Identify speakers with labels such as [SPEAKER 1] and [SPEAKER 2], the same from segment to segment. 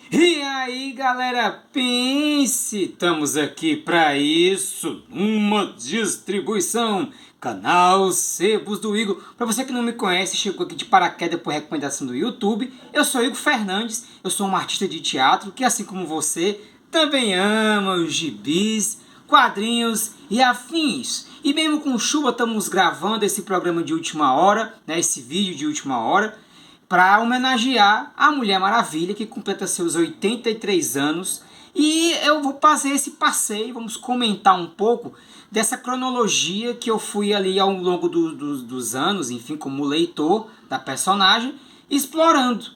[SPEAKER 1] E aí, galera, pense, estamos aqui para isso, uma distribuição, canal Sebos do Igor. Para você que não me conhece, chegou aqui de paraquedas por recomendação do YouTube, eu sou Igor Fernandes, eu sou um artista de teatro que, assim como você, também ama os gibis, quadrinhos e afins. E mesmo com chuva, estamos gravando esse programa de última hora, né, esse vídeo de última hora, para homenagear a Mulher Maravilha, que completa seus 83 anos. E eu vou fazer esse passeio, vamos comentar um pouco dessa cronologia que eu fui ali ao longo dos anos, enfim, como leitor da personagem, explorando.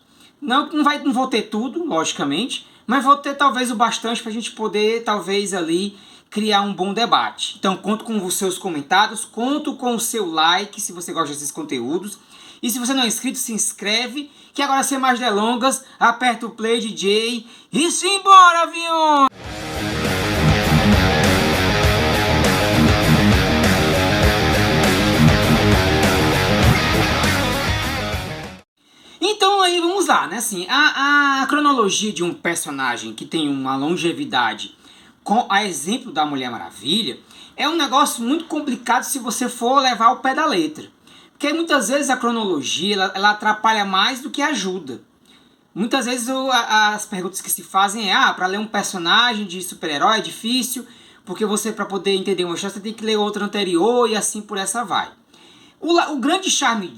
[SPEAKER 1] Não vou ter tudo, logicamente, mas vou ter talvez o bastante para a gente poder, talvez ali, criar um bom debate. Então, conto com os seus comentários, conto com o seu like, se você gosta desses conteúdos. E se você não é inscrito, se inscreve, que agora sem mais delongas, aperta o play, DJ, e simbora, avião! Então aí vamos lá, né? Assim, a cronologia de um personagem que tem uma longevidade, com a exemplo da Mulher Maravilha, é um negócio muito complicado se você for levar ao pé da letra. Porque muitas vezes a cronologia ela atrapalha mais do que ajuda. Muitas vezes as perguntas que se fazem é: para ler um personagem de super-herói é difícil, porque você, para poder entender uma história, você tem que ler outra anterior e assim por essa vai. O grande charme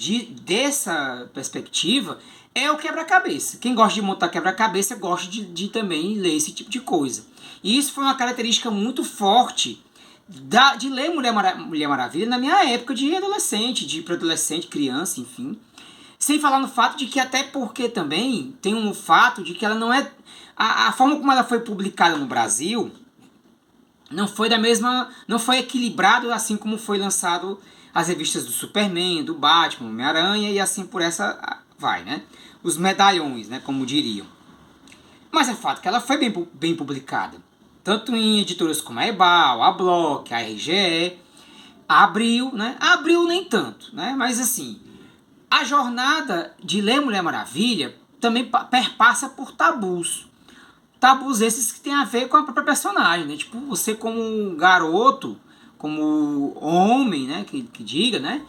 [SPEAKER 1] dessa perspectiva é o quebra-cabeça. Quem gosta de montar quebra-cabeça gosta de também ler esse tipo de coisa. E isso foi uma característica muito forte de ler Mulher Maravilha na minha época de adolescente, de pré-adolescente, criança, enfim. Sem falar no fato de que, até porque também tem um fato de que ela não é... A forma como ela foi publicada no Brasil não foi da mesma... Não foi equilibrado assim como foi lançado as revistas do Superman, do Batman, do Homem-Aranha e assim por essa vai, né? Os medalhões, né? Como diriam. Mas é fato que ela foi bem publicada. Tanto em editoras como a Ebal, a Block, a RGE, a Abril, né? A Abril nem tanto, né? Mas assim, a jornada de ler Mulher Maravilha também perpassa por tabus. Tabus esses que tem a ver com a própria personagem, né? Tipo, você como garoto, como homem, né? Que diga, né?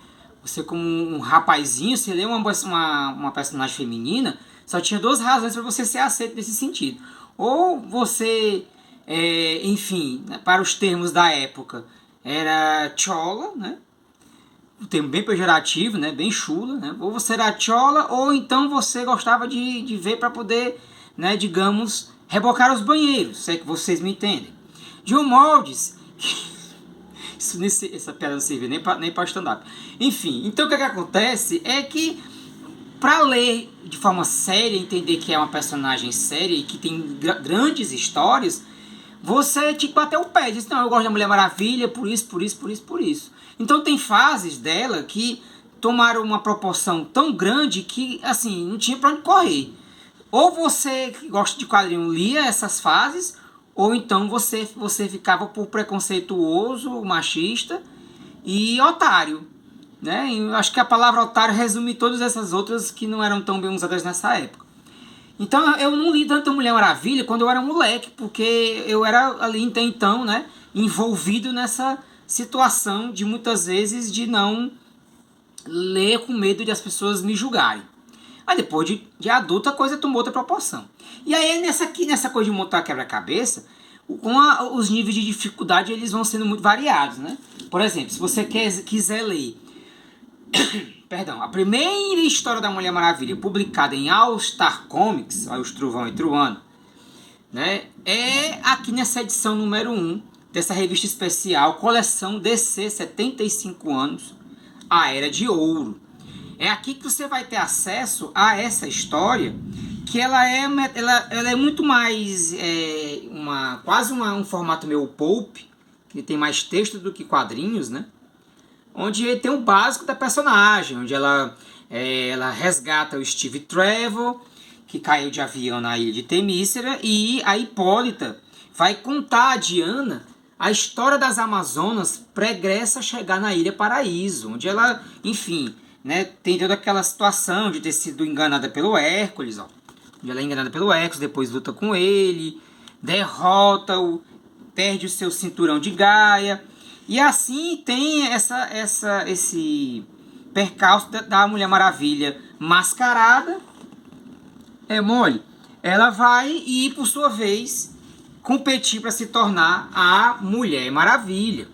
[SPEAKER 1] Você como um rapazinho, você lê uma personagem feminina, só tinha duas razões para você ser aceito nesse sentido. Ou você... enfim, né, para os termos da época, era chola, né? Um termo bem pejorativo, né? Bem chula, né? Ou você era chola, ou então você gostava de ver para poder, né, digamos, rebocar os banheiros, se é que vocês me entendem. John Moldes, essa piada não servia nem para stand-up. Enfim, então o que acontece é que, para ler de forma séria, entender que é uma personagem séria e que tem grandes histórias, você tipo bater o pé, diz: não, eu gosto da Mulher Maravilha por isso, por isso, por isso, por isso. Então tem fases dela que tomaram uma proporção tão grande que, assim, não tinha pra onde correr. Ou você que gosta de quadrinho lia essas fases, ou então você ficava por preconceituoso, machista e otário, né? E eu acho que a palavra otário resume todas essas outras que não eram tão bem usadas nessa época. Então eu não li tanto Mulher Maravilha quando eu era moleque, porque eu era ali até então, né, envolvido nessa situação de muitas vezes de não ler com medo de as pessoas me julgarem. Mas depois de adulto a coisa tomou outra proporção. E aí nessa coisa de montar quebra-cabeça, os níveis de dificuldade eles vão sendo muito variados, né? Por exemplo, se você quiser ler perdão, a primeira história da Mulher Maravilha publicada em All Star Comics, olha os trovão e truano, né, é aqui nessa edição número 1 dessa revista especial, coleção DC 75 anos, a Era de Ouro. É aqui que você vai ter acesso a essa história, que ela é muito mais, quase um formato meio pulp, que tem mais texto do que quadrinhos, né? Onde tem o básico da personagem, onde ela resgata o Steve Trevor, que caiu de avião na ilha de Temícera, e a Hipólita vai contar a Diana a história das Amazonas pregressa a chegar na Ilha Paraíso, onde ela, enfim, né, tem toda aquela situação de ter sido enganada pelo Hércules, ó. ela é enganada pelo Hércules, depois luta com ele, derrota-o, perde o seu cinturão de Gaia. E assim tem esse percalço da Mulher Maravilha mascarada. É mole. Ela vai e, por sua vez, competir para se tornar a Mulher Maravilha.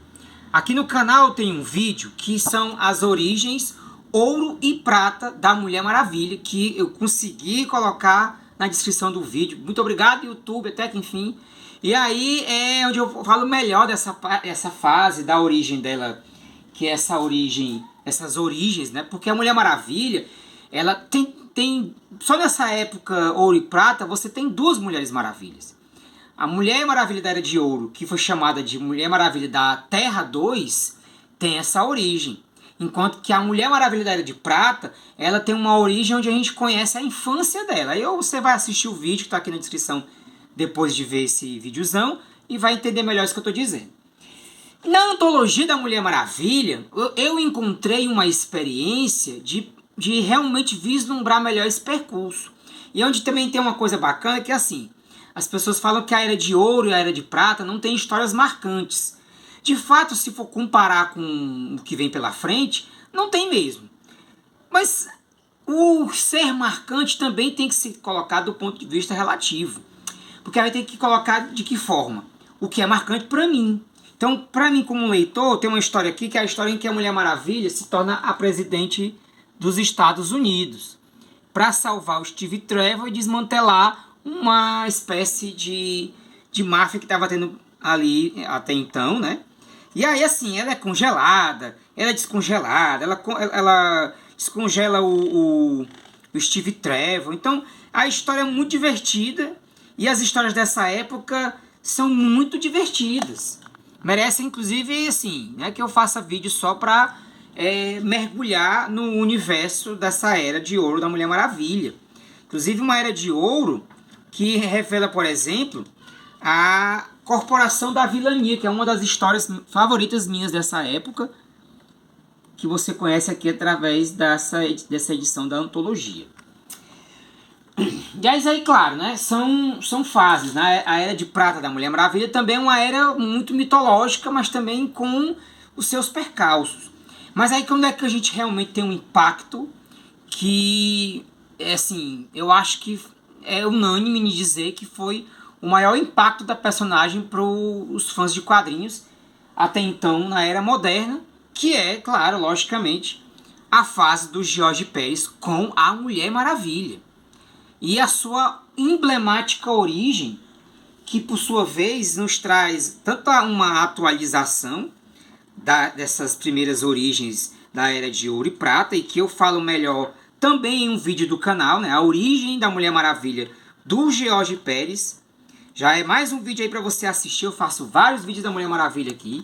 [SPEAKER 1] Aqui no canal tem um vídeo que são as origens ouro e prata da Mulher Maravilha, que eu consegui colocar na descrição do vídeo. Muito obrigado, YouTube, até que enfim. E aí é onde eu falo melhor dessa fase da origem dela, que é essas origens, né? Porque a Mulher Maravilha, ela tem só nessa época ouro e prata, você tem duas Mulheres Maravilhas. A Mulher Maravilha da Era de Ouro, que foi chamada de Mulher Maravilha da Terra 2, tem essa origem. Enquanto que a Mulher Maravilha da Era de Prata, ela tem uma origem onde a gente conhece a infância dela. Aí você vai assistir o vídeo que está aqui na descrição depois de ver esse videozão e vai entender melhor isso que eu estou dizendo. Na antologia da Mulher Maravilha, eu encontrei uma experiência de realmente vislumbrar melhor esse percurso. E onde também tem uma coisa bacana que é assim, as pessoas falam que a Era de Ouro e a Era de Prata não tem histórias marcantes. De fato, se for comparar com o que vem pela frente, não tem mesmo. Mas o ser marcante também tem que ser colocado do ponto de vista relativo. Porque aí tem que colocar de que forma? O que é marcante para mim. Então, para mim como leitor, tem uma história aqui que é a história em que a Mulher Maravilha se torna a presidente dos Estados Unidos para salvar o Steve Trevor e desmantelar uma espécie de máfia que estava tendo ali até então, né? E aí, assim, ela é congelada, ela é descongelada, ela descongela o Steve Trevor. Então, a história é muito divertida e as histórias dessa época são muito divertidas. Merecem, inclusive, assim, né, que eu faça vídeo só para mergulhar no universo dessa Era de Ouro da Mulher Maravilha. Inclusive, uma Era de Ouro que revela, por exemplo, a Corporação da Vilania, que é uma das histórias favoritas minhas dessa época, que você conhece aqui através dessa edição da antologia. E aí, claro, né, são fases, né? A Era de Prata da Mulher Maravilha também é uma era muito mitológica, mas também com os seus percalços. Mas aí quando é que a gente realmente tem um impacto que, assim, eu acho que é unânime em dizer que foi o maior impacto da personagem para os fãs de quadrinhos até então na Era Moderna, que é, claro, logicamente, a fase do George Pérez com a Mulher Maravilha. E a sua emblemática origem, que por sua vez nos traz tanto uma atualização dessas primeiras origens da Era de Ouro e Prata, e que eu falo melhor também em um vídeo do canal, né? A origem da Mulher Maravilha do George Pérez. Já é mais um vídeo aí para você assistir, eu faço vários vídeos da Mulher Maravilha aqui.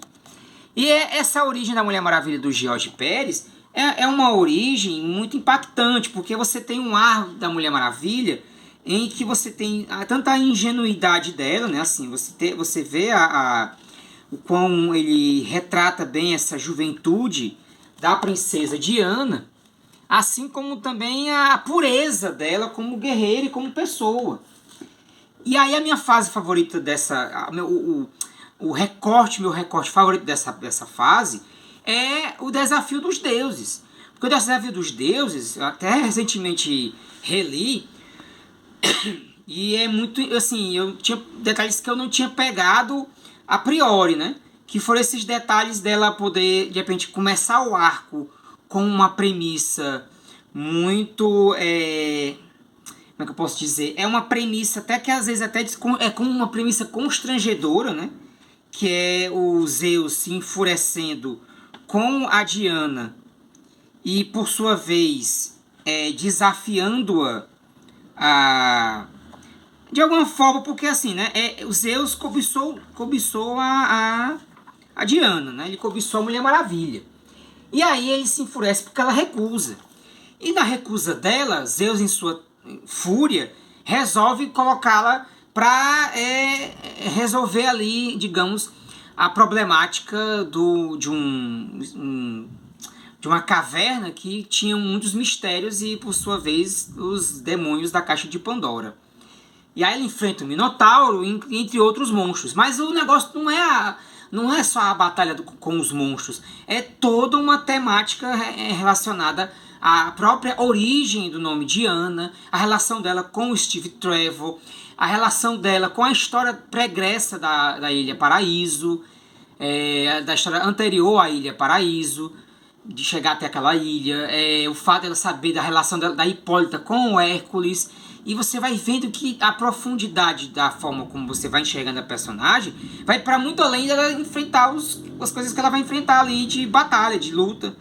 [SPEAKER 1] E essa origem da Mulher Maravilha do George Pérez é uma origem muito impactante, porque você tem um ar da Mulher Maravilha em que você tem tanta ingenuidade dela, né? Assim, você vê o quão ele retrata bem essa juventude da princesa Diana, assim como também a pureza dela como guerreira e como pessoa. E aí a minha fase favorita meu recorte favorito dessa fase é o Desafio dos Deuses. Porque o Desafio dos Deuses, eu até recentemente reli, e é muito, assim, eu tinha detalhes que eu não tinha pegado a priori, né? Que foram esses detalhes dela poder, de repente, começar o arco com uma premissa muito, como é que eu posso dizer? É uma premissa até que às vezes é como uma premissa constrangedora, né? Que é o Zeus se enfurecendo com a Diana e, por sua vez, desafiando-a de alguma forma, porque assim, né? O Zeus cobiçou a Diana, né? Ele cobiçou a Mulher Maravilha. E aí ele se enfurece porque ela recusa. E na recusa dela, Zeus, em sua fúria, resolve colocá-la para resolver ali, digamos, a problemática de de uma caverna que tinha muitos mistérios e, por sua vez, os demônios da Caixa de Pandora. E aí ele enfrenta o Minotauro, entre outros monstros. Mas o negócio não é só a batalha com os monstros. É toda uma temática relacionada à própria origem do nome Diana, a relação dela com o Steve Trevor, a relação dela com a história pregressa da Ilha Paraíso, da história anterior à Ilha Paraíso, de chegar até aquela ilha, o fato dela saber da relação da Hipólita com o Hércules. E você vai vendo que a profundidade da forma como você vai enxergando a personagem vai para muito além dela enfrentar as coisas que ela vai enfrentar ali de batalha, de luta.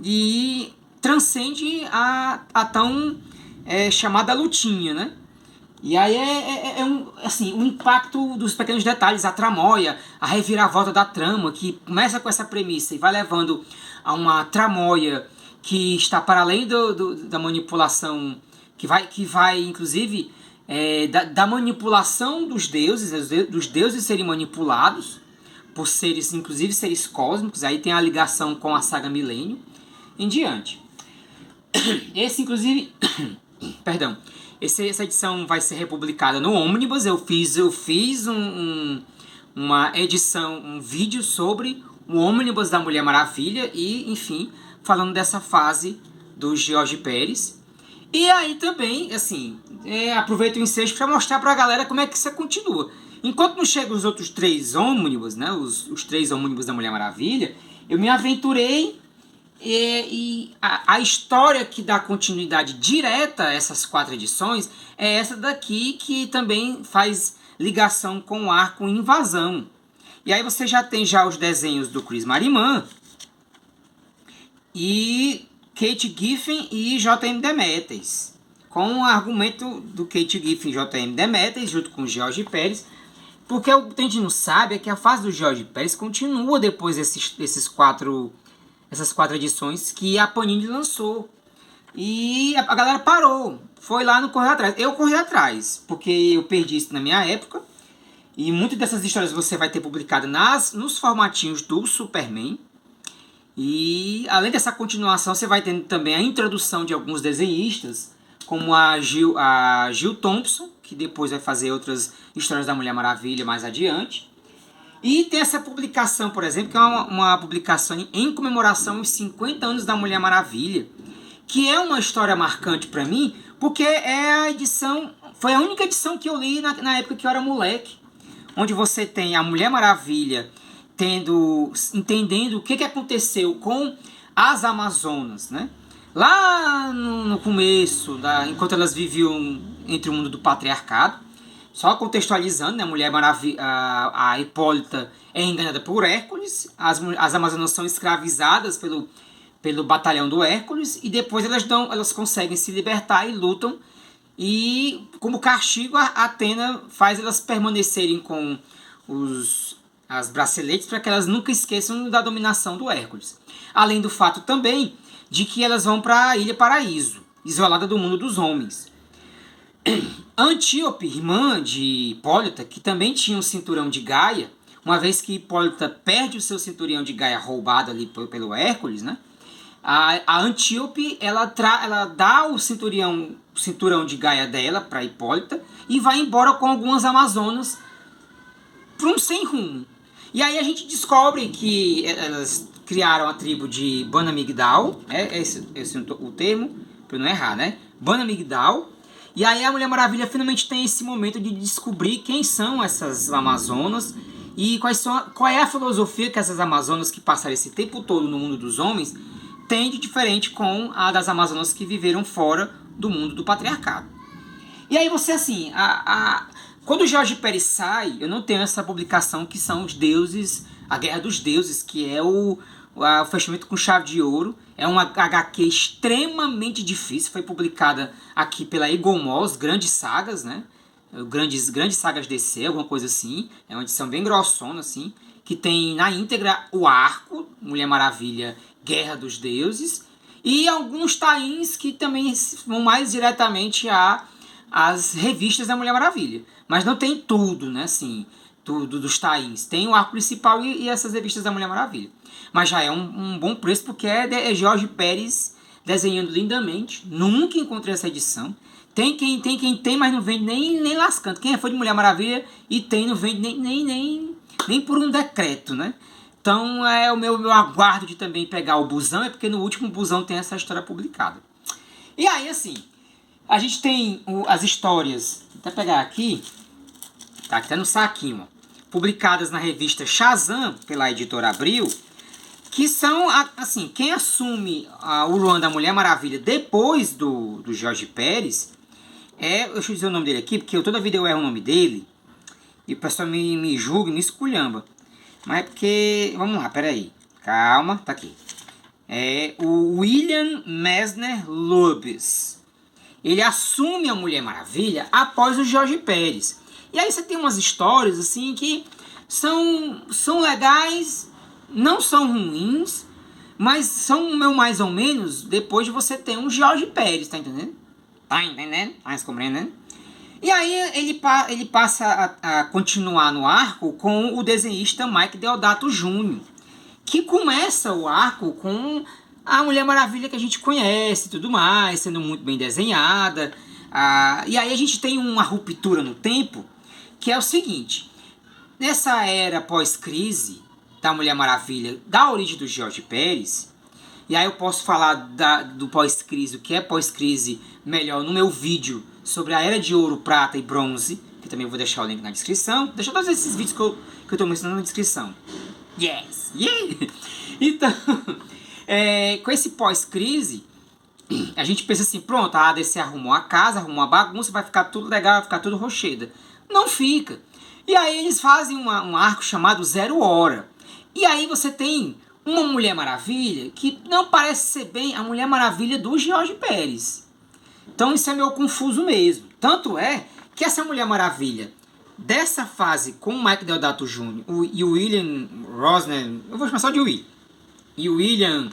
[SPEAKER 1] E transcende a tão chamada lutinha, né? E aí assim, o impacto dos pequenos detalhes, a tramóia, a reviravolta da trama, que começa com essa premissa e vai levando a uma tramóia que está para além da manipulação, que vai inclusive da manipulação dos deuses serem manipulados por seres, inclusive seres cósmicos. Aí tem a ligação com a saga Milênio em diante. Esse inclusive perdão, essa edição vai ser republicada no Omnibus. Eu fiz uma edição, um vídeo sobre o Omnibus da Mulher Maravilha e, enfim, falando dessa fase do Jorge Pérez. E aí também, assim, aproveito o ensejo para mostrar para a galera como é que isso continua. Enquanto não chegam os outros 3 ônibus, né, os 3 ônibus da Mulher Maravilha, eu me aventurei e a história que dá continuidade direta a essas 4 edições é essa daqui, que também faz ligação com o arco Invasão. E aí você já tem os desenhos do Chris Mariman e Kate Giffen e J.M. Demetres, com o argumento do Kate Giffen e J.M. Demetres junto com o Jorge Pérez, porque o que a gente não sabe é que a fase do Jorge Pérez continua depois essas 4 edições que a Panini lançou. E a galera parou, foi lá no correr atrás. Eu corri atrás, porque eu perdi isso na minha época. E muitas dessas histórias você vai ter publicado nos formatinhos do Superman. E além dessa continuação, você vai ter também a introdução de alguns desenhistas, como a Jill Thompson, que depois vai fazer outras histórias da Mulher Maravilha mais adiante. E tem essa publicação, por exemplo, que é uma publicação em comemoração aos 50 anos da Mulher Maravilha, que é uma história marcante para mim, porque foi a única edição que eu li na época que eu era moleque, onde você tem a Mulher Maravilha entendendo o que aconteceu com as Amazonas, né? Lá no começo, enquanto elas viviam entre o mundo do patriarcado. Só contextualizando, né? A Mulher Maravilha, a Hipólita é enganada por Hércules, as Amazonas são escravizadas pelo batalhão do Hércules, e depois elas conseguem se libertar e lutam. E como castigo, a Atena faz elas permanecerem com as braceletes para que elas nunca esqueçam da dominação do Hércules. Além do fato também de que elas vão para a Ilha Paraíso, isolada do mundo dos homens. A Antíope, irmã de Hipólita, que também tinha um cinturão de Gaia, uma vez que Hipólita perde o seu cinturão de Gaia roubado ali pelo Hércules, né? A Antíope ela dá o cinturão de Gaia dela para Hipólita e vai embora com algumas Amazonas para um sem rumo. E aí a gente descobre que elas criaram a tribo de Bana Migdal, esse o termo, para não errar, né? Bana Migdal. E aí a Mulher Maravilha finalmente tem esse momento de descobrir quem são essas Amazonas e qual é a filosofia que essas Amazonas que passaram esse tempo todo no mundo dos homens têm de diferente com a das Amazonas que viveram fora do mundo do patriarcado. E aí você, assim, quando o Jorge Pérez sai, eu não tenho essa publicação que são os deuses, a Guerra dos Deuses, que é o fechamento com chave de ouro. É uma HQ extremamente difícil, foi publicada aqui pela Eagle Moss, Grandes Sagas, né? Grandes Sagas DC, alguma coisa assim. É uma edição bem grossona, assim, que tem na íntegra o arco, Mulher Maravilha, Guerra dos Deuses, e alguns tains que também vão mais diretamente às revistas da Mulher Maravilha. Mas não tem tudo, né? Assim, dos tains. Tem o arco principal e essas revistas da Mulher Maravilha. Mas já é um bom preço, porque é Jorge Pérez desenhando lindamente. Nunca encontrei essa edição. Tem quem tem, mas não vende nem lascando. Quem é fã de Mulher Maravilha e tem, não vende nem por um decreto, né? Então é o meu aguardo de também pegar o busão, é porque no último busão tem essa história publicada. E aí, assim, a gente tem as histórias, vou até pegar aqui, tá aqui, tá no saquinho, ó, publicadas na revista Shazam, pela editora Abril, que são, assim, quem assume o run da Mulher Maravilha depois do Jorge Pérez, deixa eu dizer o nome dele aqui, porque toda vida eu erro o nome dele, e o pessoal me julga, me esculhamba. Mas é porque, vamos lá, peraí, calma, tá aqui. É o William Messner Loebs. Ele assume a Mulher Maravilha após o Jorge Pérez. E aí você tem umas histórias assim que são legais, não são ruins, mas são mais ou menos depois de você ter um Jorge Pérez, tá entendendo? Tá entendendo? Tá compreendendo? E aí ele passa a continuar no arco com o desenhista Mike Deodato Jr., que começa o arco com a Mulher Maravilha que a gente conhece e tudo mais, sendo muito bem desenhada. E aí a gente tem uma ruptura no tempo, que é o seguinte: nessa era pós-crise da Mulher Maravilha, da origem do Jorge Pérez, e aí eu posso falar do pós-crise, o que é pós-crise melhor no meu vídeo sobre a Era de Ouro, Prata e Bronze, que também eu vou deixar o link na descrição. Deixa todos esses vídeos que eu estou mencionando na descrição. Yes! Yeah! Então, com esse pós-crise, a gente pensa assim, pronto, a ADC arrumou a casa, arrumou a bagunça, vai ficar tudo legal, vai ficar tudo rocheda. Não fica. E aí eles fazem um arco chamado Zero Hora. E aí você tem uma Mulher Maravilha que não parece ser bem a Mulher Maravilha do Jorge Pérez. Então isso é meio confuso mesmo. Tanto é que essa Mulher Maravilha dessa fase com o Mike Deodato Jr. e o William Rosner, eu vou chamar só de Will, e o William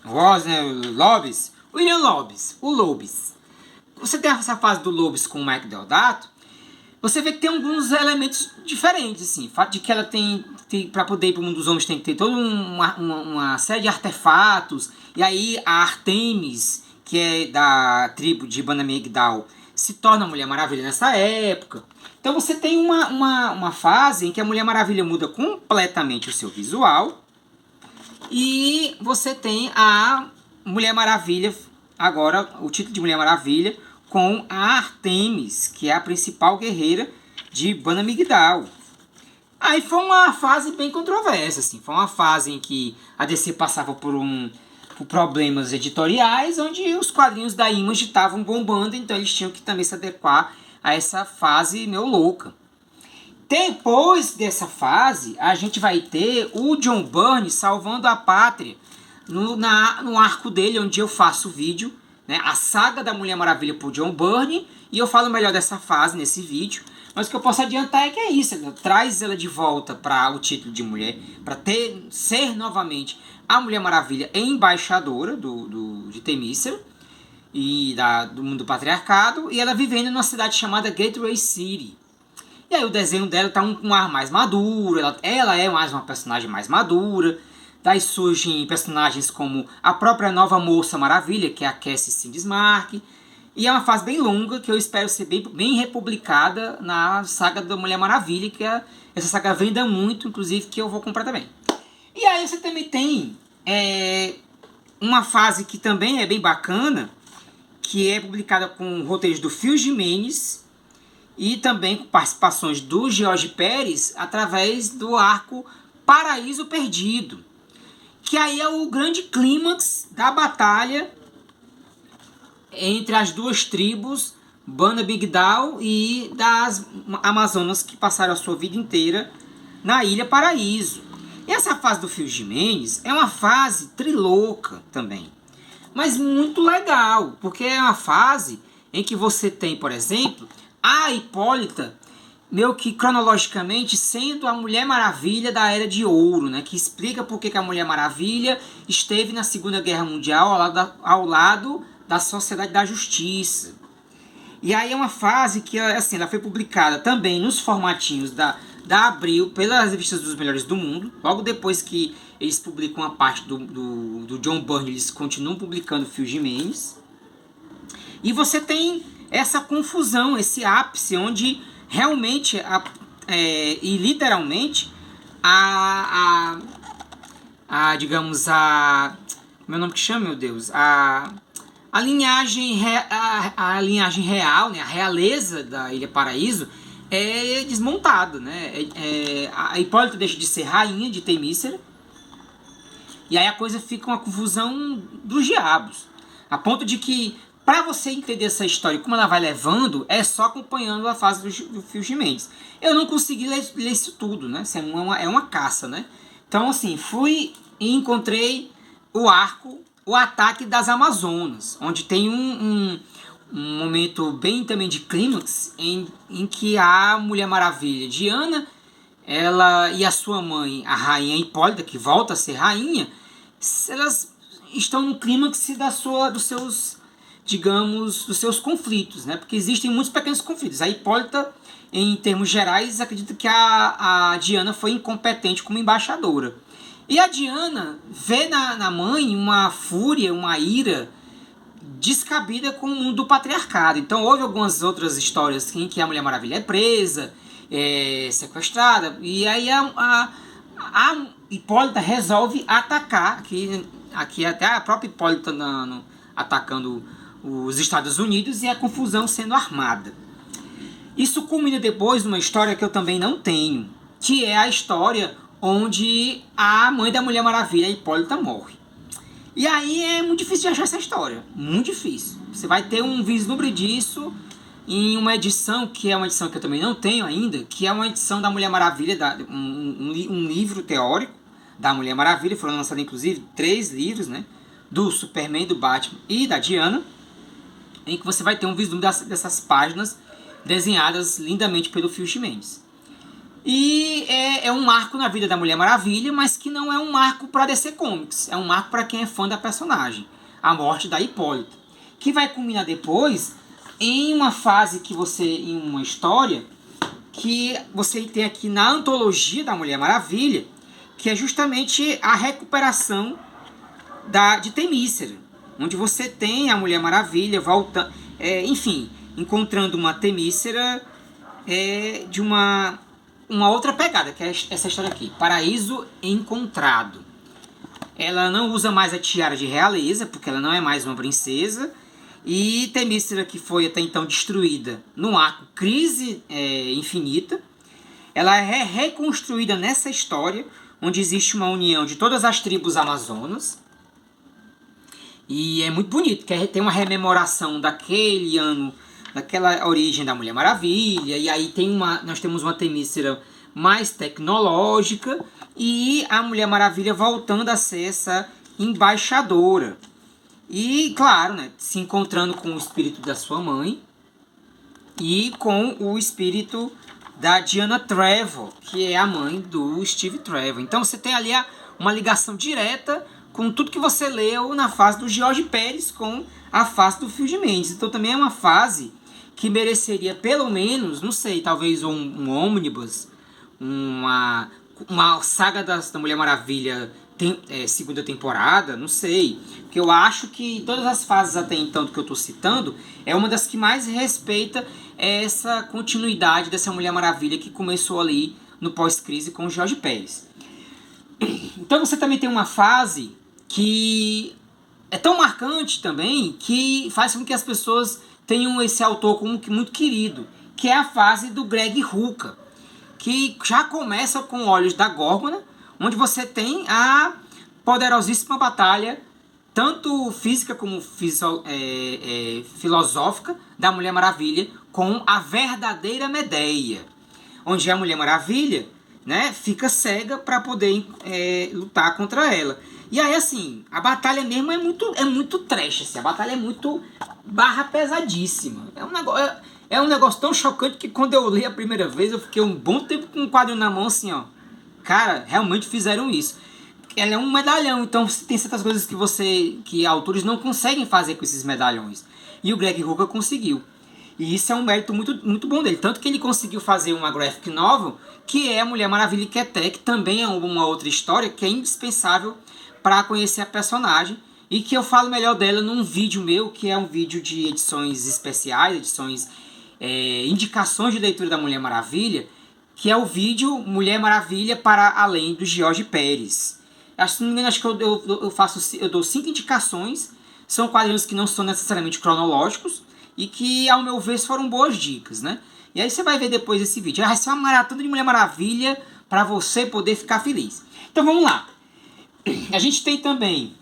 [SPEAKER 1] Rosner Loebs, William Loebs, o Loebs. Você tem essa fase do Loebs com o Mike Deodato, você vê que tem alguns elementos diferentes, assim. O fato de que ela tem para poder ir para o mundo dos homens, tem que ter toda uma série de artefatos. E aí a Artemis, que é da tribo de Banda Migdal, se torna a Mulher Maravilha nessa época. Então você tem uma fase em que a Mulher Maravilha muda completamente o seu visual. E você tem a Mulher Maravilha, agora o título de Mulher Maravilha, com a Artemis, que é a principal guerreira de Banda Migdal. Aí foi uma fase bem controversa, assim. Foi uma fase em que a DC passava por problemas editoriais, onde os quadrinhos da Image estavam bombando, então eles tinham que também se adequar a essa fase meio louca. Depois dessa fase, a gente vai ter o John Byrne salvando a pátria no arco dele, onde eu faço o vídeo, né, a saga da Mulher Maravilha por John Byrne, e eu falo melhor dessa fase nesse vídeo. Mas o que eu posso adiantar é que é isso, ela traz ela de volta para o título de mulher, para ser novamente a Mulher Maravilha embaixadora de Themyscira e do mundo do patriarcado, e ela vivendo numa cidade chamada Gateway City. E aí o desenho dela tá um ar mais maduro, ela é mais uma personagem mais madura. Daí surgem personagens como a própria nova Moça Maravilha, que é a Cassie Sindismark. E é uma fase bem longa, que eu espero ser bem republicada na saga da Mulher Maravilha, que essa saga venda muito, inclusive, que eu vou comprar também. E aí você também tem uma fase que também é bem bacana, que é publicada com roteiros do Phil Jimenez e também com participações do Jorge Pérez, através do arco Paraíso Perdido. Que aí é o grande clímax da batalha entre as duas tribos, Banda Migdal e das Amazonas, que passaram a sua vida inteira na Ilha Paraíso. E essa fase do Phil Jimenez é uma fase trilouca também, mas muito legal, porque é uma fase em que você tem, por exemplo, a Hipólita, meio que cronologicamente sendo a Mulher Maravilha da Era de Ouro, né? Que explica por que a Mulher Maravilha esteve na Segunda Guerra Mundial ao lado da Sociedade da Justiça. E aí é uma fase que assim, ela foi publicada também nos formatinhos da Abril pelas revistas dos melhores do mundo. Logo depois que eles publicam a parte do John Byrne, eles continuam publicando Phil Jimenez. E você tem essa confusão, esse ápice, onde realmente e literalmente digamos, como é o nome que chama, meu Deus? A linhagem real, né, a realeza da Ilha Paraíso é desmontada, né? A Hipólita deixa de ser rainha de Temícera, e aí a coisa fica uma confusão dos diabos, a ponto de que, para você entender essa história e como ela vai levando, é só acompanhando a fase do Phil Jimenez. Eu não consegui ler isso tudo, né? Isso é uma caça, né? Então, assim, fui e encontrei o ataque das Amazonas, onde tem um momento bem também de clímax em que a Mulher Maravilha, Diana, ela e a sua mãe, a rainha Hipólita, que volta a ser rainha, elas estão no clímax dos seus conflitos, né? Porque existem muitos pequenos conflitos. A Hipólita, em termos gerais, acredita que a Diana foi incompetente como embaixadora. E a Diana vê na mãe uma fúria, uma ira descabida com o mundo do patriarcado. Então houve algumas outras histórias em que a Mulher Maravilha é presa, sequestrada, e aí a Hipólita resolve atacar, aqui até a própria Hipólita atacando os Estados Unidos e a confusão sendo armada. Isso culmina depois numa história que eu também não tenho, que é a história onde a mãe da Mulher Maravilha, a Hipólita, morre. E aí é muito difícil de achar essa história, muito difícil. Você vai ter um vislumbre disso em uma edição, que é uma edição que eu também não tenho ainda, que é uma edição da Mulher Maravilha, um livro teórico da Mulher Maravilha. Foram lançados inclusive 3 livros, né, do Superman, do Batman e da Diana, em que você vai ter um vislumbre dessas páginas desenhadas lindamente pelo Phil Jimenez. E é um marco na vida da Mulher Maravilha, mas que não é um marco para DC Comics. É um marco para quem é fã da personagem. A morte da Hipólita. Que vai culminar depois em uma fase em uma história que você tem aqui na antologia da Mulher Maravilha, que é justamente a recuperação de Temícera. Onde você tem a Mulher Maravilha voltando, encontrando uma Temícera de uma outra pegada, que é essa história aqui, Paraíso Encontrado. Ela não usa mais a tiara de realeza, porque ela não é mais uma princesa, e Temícera, que foi até então destruída no arco Crise Infinita, ela é reconstruída nessa história, onde existe uma união de todas as tribos amazonas, e é muito bonito, que tem uma rememoração daquele ano, daquela origem da Mulher Maravilha, e aí nós temos uma Temícera mais tecnológica e a Mulher Maravilha voltando a ser essa embaixadora. E, claro, né, se encontrando com o espírito da sua mãe e com o espírito da Diana Trevor, que é a mãe do Steve Trevor. Então você tem ali uma ligação direta com tudo que você leu na fase do George Pérez com a fase do Phil Jimenez. Então também é uma fase que mereceria pelo menos, não sei, talvez um ônibus, uma saga da Mulher Maravilha segunda temporada, não sei. Porque eu acho que todas as fases até então do que eu estou citando é uma das que mais respeita essa continuidade dessa Mulher Maravilha que começou ali no pós-crise com o George Pérez. Então você também tem uma fase que é tão marcante também que faz com que as pessoas tenham esse autor como que muito querido, que é a fase do Greg Rucka, que já começa com Olhos da Górgona, onde você tem a poderosíssima batalha, tanto física como filosófica, da Mulher Maravilha com a verdadeira Medeia, onde a Mulher Maravilha, né, fica cega para poder lutar contra ela. E aí, assim, a batalha mesmo é muito trash, assim, a batalha é muito barra pesadíssima. É um negócio tão chocante que quando eu li a primeira vez, eu fiquei um bom tempo com um quadro na mão, assim, ó. Cara, realmente fizeram isso. Ela é um medalhão, então tem certas coisas que autores não conseguem fazer com esses medalhões. E o Greg Rucka conseguiu. E isso é um mérito muito, muito bom dele. Tanto que ele conseguiu fazer uma graphic novel, que é a Mulher Maravilha e Keté, que também é uma outra história que é indispensável para conhecer a personagem. E que eu falo melhor dela num vídeo meu, que é um vídeo de edições especiais, indicações de leitura da Mulher Maravilha, que é o vídeo Mulher Maravilha para Além, do George Pérez. Se não me engano, acho que eu dou 5 indicações. São quadrinhos que não são necessariamente cronológicos e que, ao meu ver, foram boas dicas, né? E aí você vai ver depois desse vídeo. Vai ser uma maratona de Mulher Maravilha para você poder ficar feliz. Então vamos lá. A gente tem também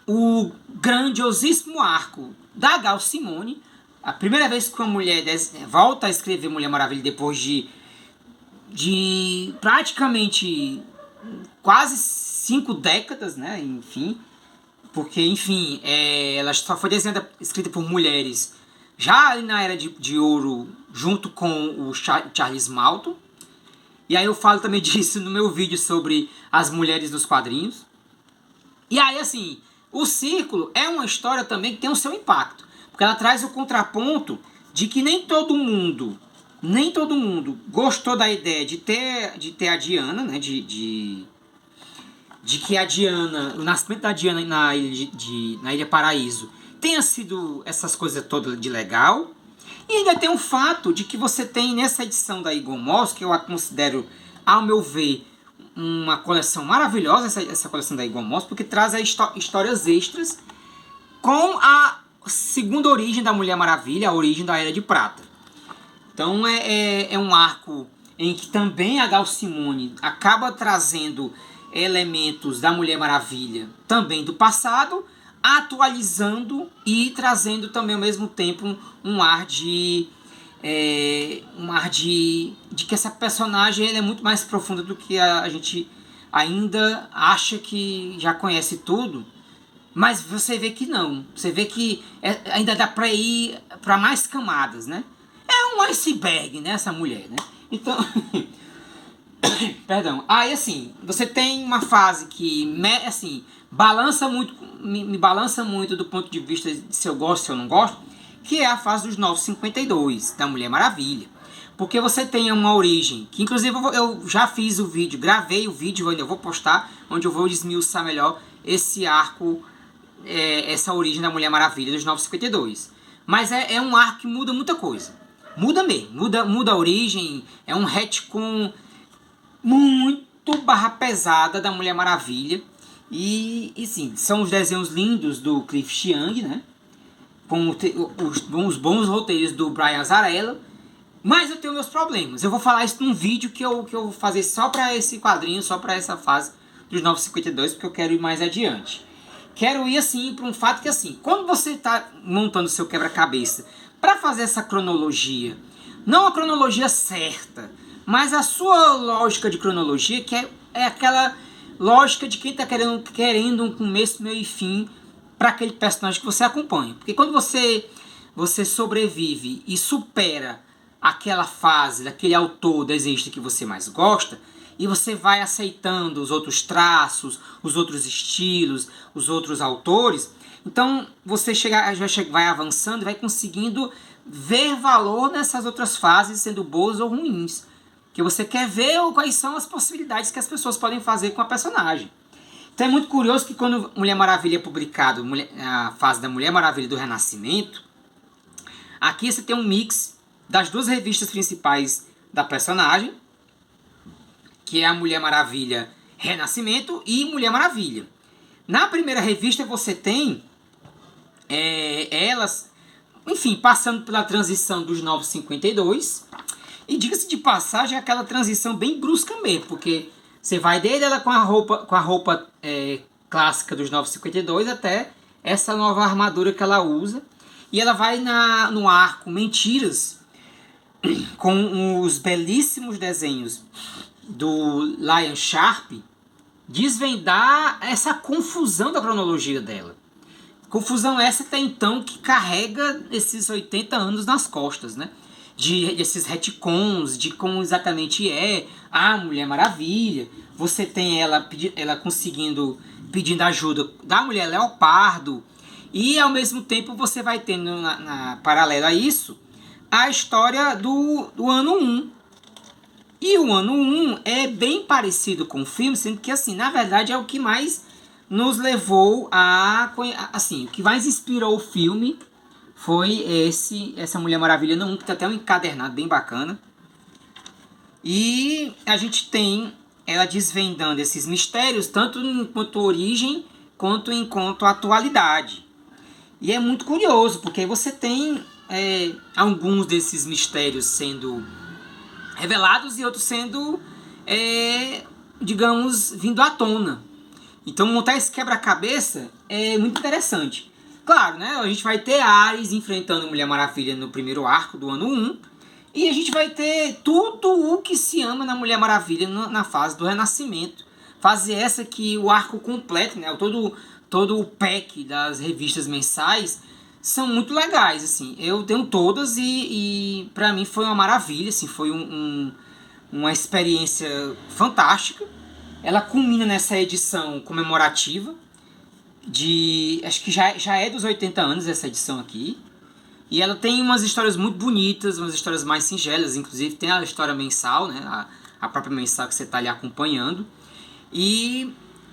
[SPEAKER 1] o grandiosíssimo arco da Gal Simone. A primeira vez que uma mulher volta a escrever Mulher Maravilha depois de praticamente quase 5 décadas, né? Enfim, porque, enfim, ela só foi desenhada, escrita por mulheres já ali na Era de Ouro, junto com o Charles Malton. E aí eu falo também disso no meu vídeo sobre as mulheres dos quadrinhos. E aí, assim, o Círculo é uma história também que tem o seu impacto, porque ela traz o contraponto de que nem todo mundo gostou da ideia de ter a Diana, né, de que a Diana, o nascimento da Diana na Ilha Paraíso tenha sido essas coisas todas de legal. E ainda tem o fato de que você tem nessa edição da Eagle Moss, que eu a considero, ao meu ver, uma coleção maravilhosa, essa coleção da Eagle Moss, porque traz histórias extras com a segunda origem da Mulher Maravilha, a origem da Era de Prata. Então é um arco em que também a Gal Simone acaba trazendo elementos da Mulher Maravilha também do passado, atualizando e trazendo também ao mesmo tempo um ar de que essa personagem é muito mais profunda do que a gente ainda acha que já conhece tudo. Mas você vê que não. Você vê que ainda dá para ir para mais camadas, né? É um iceberg, né, essa mulher, né? Então, perdão. Aí, assim, você tem uma fase que, assim, me balança muito do ponto de vista de se eu gosto, se eu não gosto, que é a fase dos 952, da Mulher Maravilha. Porque você tem uma origem, que inclusive eu já fiz o vídeo, gravei o vídeo, ainda vou postar, onde eu vou desmiuçar melhor esse arco, essa origem da Mulher Maravilha dos 952. Mas é um arco que muda muita coisa. Muda mesmo, muda a origem, é um retcon muito barra pesada da Mulher Maravilha. E sim, são os desenhos lindos do Cliff Chiang, né? Com os bons roteiros do Brian Azzarello. Mas eu tenho meus problemas. Eu vou falar isso num vídeo que eu vou fazer só para esse quadrinho, só para essa fase dos 952, porque eu quero ir mais adiante. Quero ir assim para um fato que, assim, quando você está montando seu quebra-cabeça para fazer essa cronologia, não a cronologia certa, mas a sua lógica de cronologia, que é aquela lógica de quem está querendo um começo, meio e fim para aquele personagem que você acompanha. Porque quando você sobrevive e supera aquela fase daquele autor, desenhista que você mais gosta, e você vai aceitando os outros traços, os outros estilos, os outros autores, então você vai avançando e vai conseguindo ver valor nessas outras fases, sendo boas ou ruins. Que você quer ver quais são as possibilidades que as pessoas podem fazer com a personagem. Então é muito curioso que quando Mulher Maravilha é publicado, a fase da Mulher Maravilha do Renascimento, aqui você tem um mix das duas revistas principais da personagem, que é a Mulher Maravilha Renascimento e Mulher Maravilha. Na primeira revista você tem elas, enfim, passando pela transição dos 952, e diga-se de passagem, é aquela transição bem brusca mesmo, porque você vai desde ela com a roupa clássica dos 952 até essa nova armadura que ela usa, e ela vai no arco Mentiras, com os belíssimos desenhos do Lion Sharp, desvendar essa confusão da cronologia dela. Confusão essa até então que carrega esses 80 anos nas costas, né? Desses retcons, de como exatamente é a Mulher Maravilha. Você tem ela pedindo ajuda da Mulher Leopardo. E ao mesmo tempo você vai tendo, paralelo a isso, a história do ano 1. E o ano 1 é bem parecido com o filme, sendo que, assim, na verdade é o que mais nos levou assim, o que mais inspirou o filme foi essa Mulher Maravilha ano 1, que tem até um encadernado bem bacana. E a gente tem ela desvendando esses mistérios, tanto enquanto origem, quanto enquanto atualidade. E é muito curioso, porque você tem alguns desses mistérios sendo revelados e outros sendo, digamos, vindo à tona. Então montar esse quebra-cabeça é muito interessante. Claro, né? A gente vai ter Ares enfrentando Mulher Maravilha no primeiro arco do ano 1. E a gente vai ter tudo o que se ama na Mulher Maravilha na fase do Renascimento. Fase essa que o arco completo, né? Todo o pack das revistas mensais são muito legais, assim. Eu tenho todas e pra mim foi uma maravilha, assim. Foi uma experiência fantástica. Ela culmina nessa edição comemorativa acho que já é dos 80 anos essa edição aqui. E ela tem umas histórias muito bonitas, umas histórias mais singelas, inclusive tem a história mensal, né? A própria mensal que você está ali acompanhando. E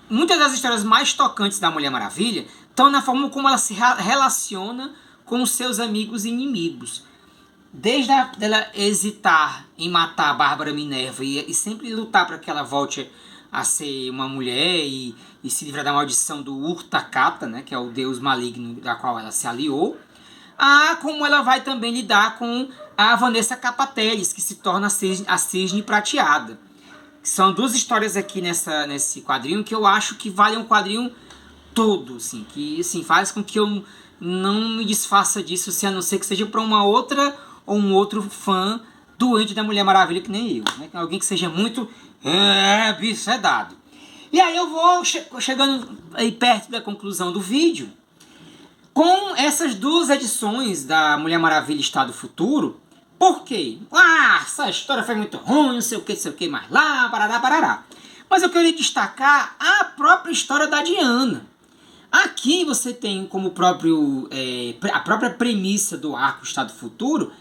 [SPEAKER 1] muitas das histórias mais tocantes da Mulher Maravilha estão na forma como ela se relaciona com os seus amigos e inimigos. Desde ela hesitar em matar a Bárbara Minerva e sempre lutar para que ela volte a ser uma mulher e se livrar da maldição do Urtakata, né, que é o deus maligno da qual ela se aliou, como ela vai também lidar com a Vanessa Capateles, que se torna a Cisne Prateada. São duas histórias aqui nesse quadrinho que eu acho que valem um quadrinho todo, assim, que assim, faz com que eu não me desfaça disso, se a não ser que seja para uma outra ou um outro fã doente da Mulher Maravilha, que nem eu, né? Alguém que seja muito bicho é dado. E aí eu vou chegando aí perto da conclusão do vídeo com essas duas edições da Mulher Maravilha Estado Futuro. Por quê? Essa história foi muito ruim, não sei o que, mais lá, parará. Mas eu queria destacar a própria história da Diana. Aqui você tem como a própria premissa do arco Estado Futuro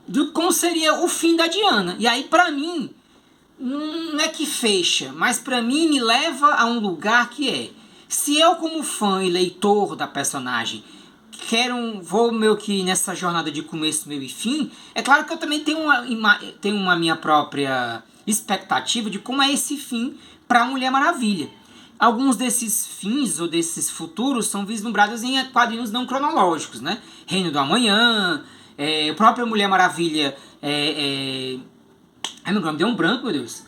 [SPEAKER 1] de como seria o fim da Diana. E aí, pra mim, não é que fecha, mas pra mim me leva a um lugar que é: se eu, como fã e leitor da personagem, vou meio que nessa jornada de começo, meio e fim, é claro que eu também tenho uma minha própria expectativa de como é esse fim pra Mulher Maravilha. Alguns desses fins ou desses futuros são vislumbrados em quadrinhos não cronológicos, né? Reino do Amanhã, a própria Mulher Maravilha. Ai, meu Deus, me deu um branco, meu Deus.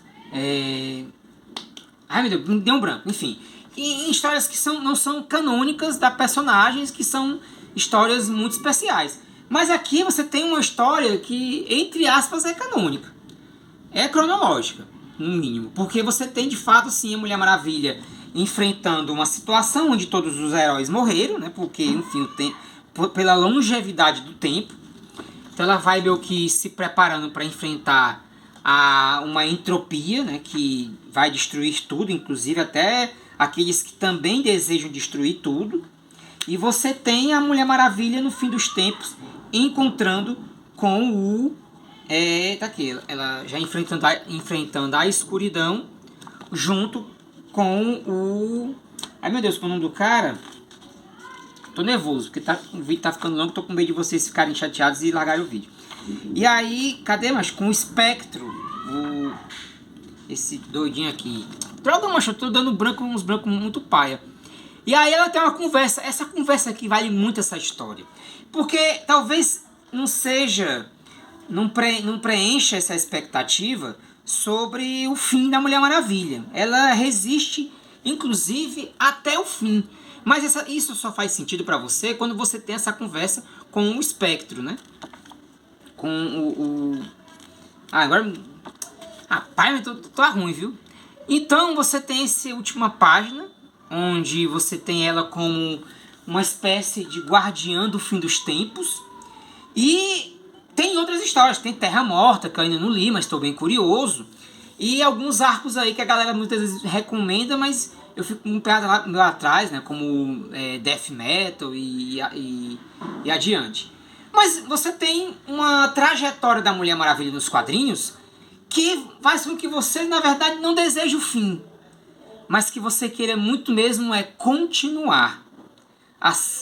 [SPEAKER 1] Ai, meu Deus, me deu um branco. Enfim, em histórias que não são canônicas da personagens, que são histórias muito especiais. Mas aqui você tem uma história que, entre aspas, é canônica. É cronológica, no mínimo. Porque você tem, de fato, sim, a Mulher Maravilha enfrentando uma situação onde todos os heróis morreram, né? Porque, enfim, pela longevidade do tempo. Então ela vai meio que se preparando para enfrentar uma entropia, né? Que vai destruir tudo, inclusive até aqueles que também desejam destruir tudo. E você tem a Mulher Maravilha no fim dos tempos encontrando com tá aqui, ela já enfrentando a escuridão junto com ai, meu Deus, qual é o nome do cara? Tô nervoso, porque o vídeo tá ficando longo, tô com medo de vocês ficarem chateados e largarem o vídeo. E aí, cadê, mas com o Espectro, esse doidinho aqui. Droga, macho, eu tô dando uns brancos muito paia. E aí ela tem uma conversa, essa conversa aqui vale muito essa história. Porque talvez não preencha essa expectativa sobre o fim da Mulher Maravilha. Ela resiste, inclusive, até o fim. Mas isso só faz sentido pra você quando você tem essa conversa com o Espectro, né? Com agora... Rapaz, tô ruim, viu? Então você tem essa última página, onde você tem ela como uma espécie de guardiã do fim dos tempos. E tem outras histórias, tem Terra Morta, que eu ainda não li, mas estou bem curioso. E alguns arcos aí que a galera muitas vezes recomenda, mas eu fico um pé lá atrás, né? Como Death Metal e adiante. Mas você tem uma trajetória da Mulher Maravilha nos quadrinhos que faz com que você, na verdade, não deseje o fim, mas que você queira muito mesmo é continuar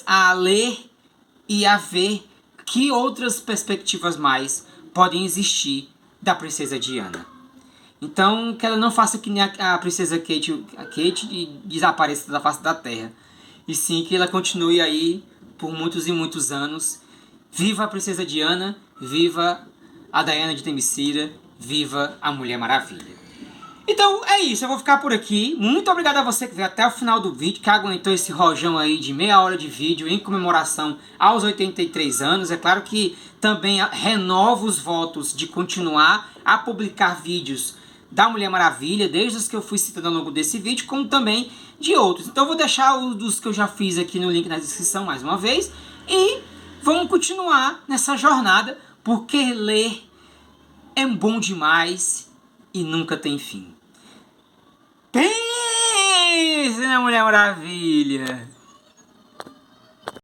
[SPEAKER 1] a ler e a ver que outras perspectivas mais podem existir da Princesa Diana. Então, que ela não faça que nem a Princesa Kate desapareça da face da Terra. E sim que ela continue aí por muitos e muitos anos. Viva a Princesa Diana, viva a Diana de Themyscira, viva a Mulher Maravilha. Então é isso, eu vou ficar por aqui. Muito obrigado a você que veio até o final do vídeo, que aguentou esse rojão aí de meia hora de vídeo em comemoração aos 83 anos. É claro que também renovo os votos de continuar a publicar vídeos da Mulher Maravilha, desde os que eu fui citando ao longo desse vídeo, como também de outros. Então eu vou deixar os dos que eu já fiz aqui no link na descrição mais uma vez. E vamos continuar nessa jornada, porque ler é bom demais e nunca tem fim. Pense na Mulher Maravilha!